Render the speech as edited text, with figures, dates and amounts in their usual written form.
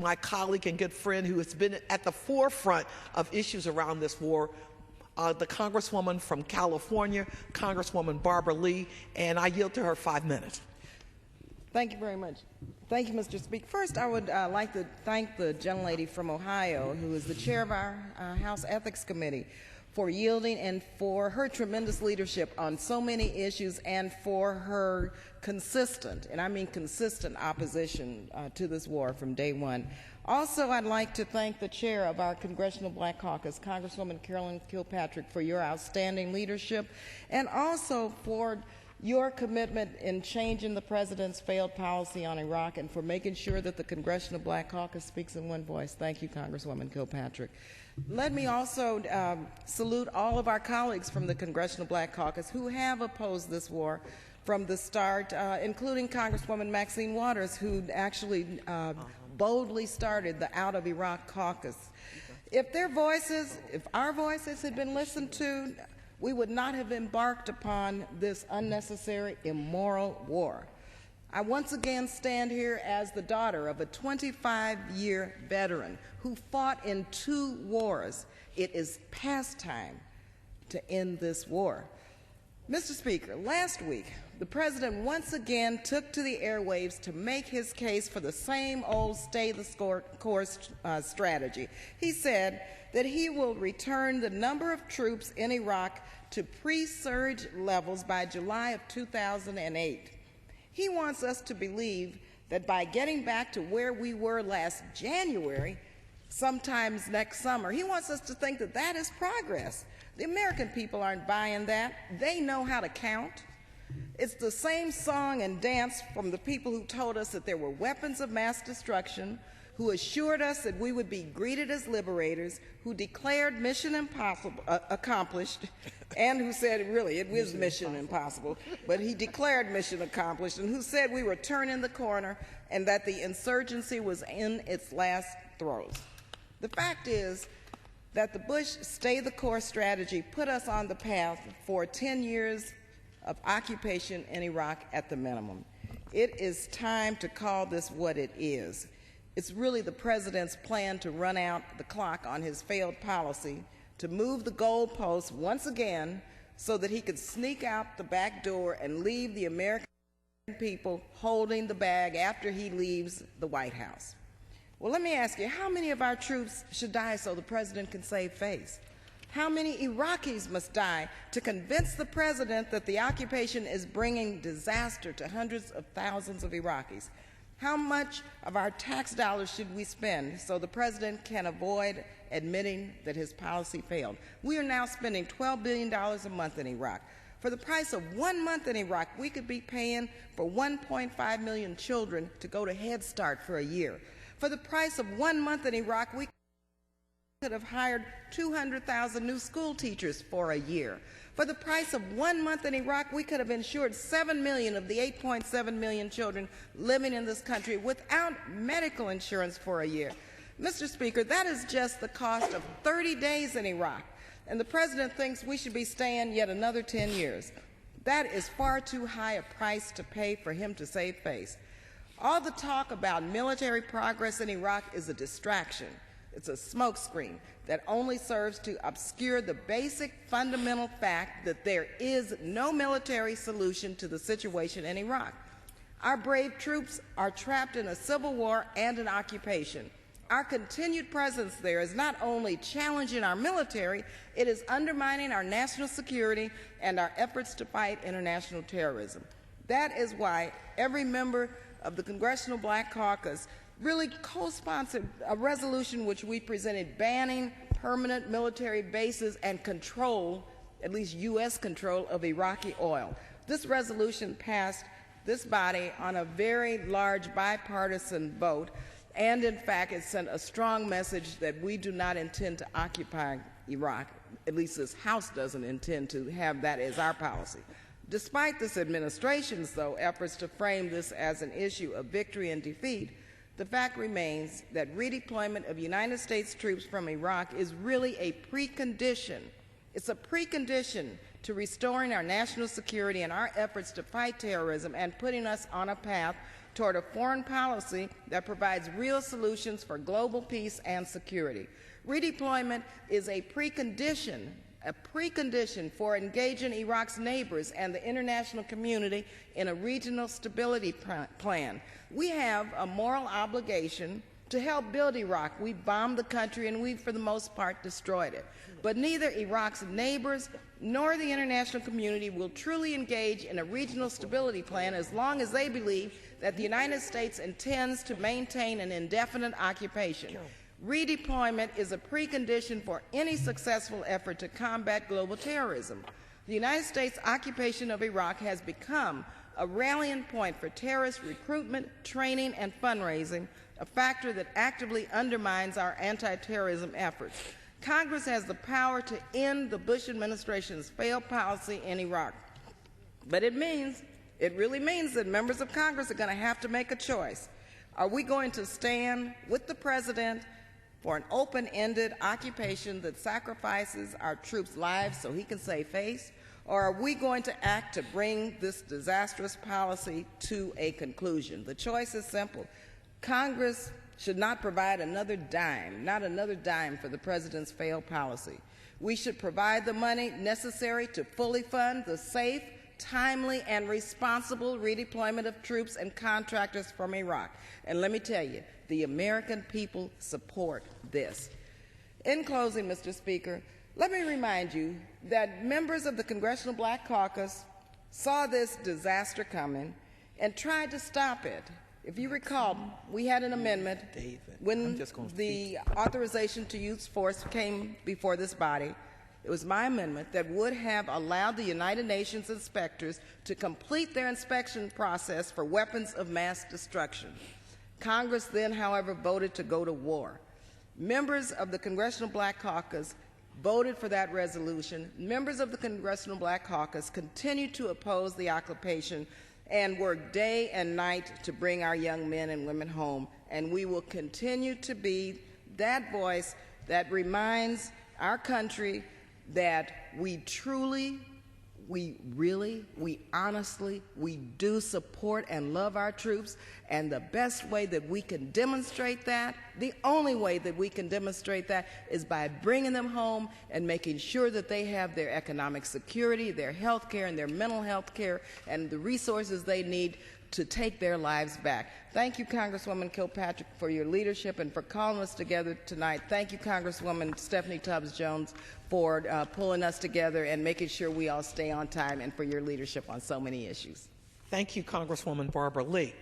my colleague and good friend who has been at the forefront of issues around this war, the Congresswoman from California, Congresswoman Barbara Lee, and I yield to her 5 minutes. Thank you very much. Thank you, Mr. Speaker. First, I would like to thank the gentlelady from Ohio, who is the chair of our House Ethics Committee, for yielding and for her tremendous leadership on so many issues and for her consistent, and I mean consistent, opposition to this war from day one. Also, I'd like to thank the chair of our Congressional Black Caucus, Congresswoman Carolyn Kilpatrick, for your outstanding leadership, and also for your commitment in changing the President's failed policy on Iraq and for making sure that the Congressional Black Caucus speaks in one voice. Thank you, Congresswoman Kilpatrick. Let me also salute all of our colleagues from the Congressional Black Caucus who have opposed this war from the start, including Congresswoman Maxine Waters, who actually boldly started the Out of Iraq caucus. If our voices had been listened to, we would not have embarked upon this unnecessary, immoral war. I once again stand here as the daughter of a 25-year veteran who fought in 2 wars. It is past time to end this war. Mr. Speaker, last week, the President once again took to the airwaves to make his case for the same old stay-the-course strategy. He said that he will return the number of troops in Iraq to pre-surge levels by July of 2008. He wants us to believe that by getting back to where we were last January, sometimes next summer, he wants us to think that that is progress. The American people aren't buying that. They know how to count. It's the same song and dance from the people who told us that there were weapons of mass destruction, who assured us that we would be greeted as liberators, who declared mission impossible, accomplished, and who said, really, it was mission impossible, but he declared mission accomplished, and who said we were turning the corner and that the insurgency was in its last throes. The fact is that the Bush stay-the-course strategy put us on the path for 10 years of occupation in Iraq at the minimum. It is time to call this what it is. It's really the President's plan to run out the clock on his failed policy, to move the goalposts once again so that he could sneak out the back door and leave the American people holding the bag after he leaves the White House. Well, let me ask you, how many of our troops should die so the President can save face? How many Iraqis must die to convince the President that the occupation is bringing disaster to hundreds of thousands of Iraqis? How much of our tax dollars should we spend so the President can avoid admitting that his policy failed? We are now spending $12 billion a month in Iraq. For the price of 1 month in Iraq, we could be paying for 1.5 million children to go to Head Start for a year. For the price of 1 month in Iraq, we could have hired 200,000 new school teachers for a year. For the price of 1 month in Iraq, we could have insured 7 million of the 8.7 million children living in this country without medical insurance for a year. Mr. Speaker, that is just the cost of 30 days in Iraq, and the President thinks we should be staying yet another 10 years. That is far too high a price to pay for him to save face. All the talk about military progress in Iraq is a distraction. It's a smokescreen that only serves to obscure the basic fundamental fact that there is no military solution to the situation in Iraq. Our brave troops are trapped in a civil war and an occupation. Our continued presence there is not only challenging our military, it is undermining our national security and our efforts to fight international terrorism. That is why every member of the Congressional Black Caucus really co-sponsored a resolution which we presented banning permanent military bases and control, at least U.S. control, of Iraqi oil. This resolution passed this body on a very large bipartisan vote, and in fact it sent a strong message that we do not intend to occupy Iraq. At least this House doesn't intend to have that as our policy. Despite this administration's, though, efforts to frame this as an issue of victory and defeat, the fact remains that redeployment of United States troops from Iraq is really a precondition. It's a precondition to restoring our national security and our efforts to fight terrorism and putting us on a path toward a foreign policy that provides real solutions for global peace and security. Redeployment is a precondition for engaging Iraq's neighbors and the international community in a regional stability plan. We have a moral obligation to help build Iraq. We bombed the country and we, for the most part, destroyed it. But neither Iraq's neighbors nor the international community will truly engage in a regional stability plan as long as they believe that the United States intends to maintain an indefinite occupation. Redeployment is a precondition for any successful effort to combat global terrorism. The United States occupation of Iraq has become a rallying point for terrorist recruitment, training, and fundraising, a factor that actively undermines our anti-terrorism efforts. Congress has the power to end the Bush administration's failed policy in Iraq. But it really means that members of Congress are going to have to make a choice. Are we going to stand with the President for an open-ended occupation that sacrifices our troops' lives so he can save face? Or are we going to act to bring this disastrous policy to a conclusion? The choice is simple. Congress should not provide another dime, not another dime for the President's failed policy. We should provide the money necessary to fully fund the safe, timely, and responsible redeployment of troops and contractors from Iraq. And let me tell you, the American people support this. In closing, Mr. Speaker, let me remind you that members of the Congressional Black Caucus saw this disaster coming and tried to stop it. If you recall, we had an amendment when the authorization to use force came before this body. It was my amendment that would have allowed the United Nations inspectors to complete their inspection process for weapons of mass destruction. Congress then, however, voted to go to war. Members of the Congressional Black Caucus voted for that resolution. Members of the Congressional Black Caucus continued to oppose the occupation and work day and night to bring our young men and women home. And we will continue to be that voice that reminds our country that we truly, we honestly, we do support and love our troops. And the best way that we can demonstrate that, the only way that we can demonstrate that, is by bringing them home and making sure that they have their economic security, their health care, and their mental health care, and the resources they need to take their lives back. Thank you, Congresswoman Kilpatrick, for your leadership and for calling us together tonight. Thank you, Congresswoman Stephanie Tubbs-Jones, for pulling us together and making sure we all stay on time, and for your leadership on so many issues. Thank you, Congresswoman Barbara Lee.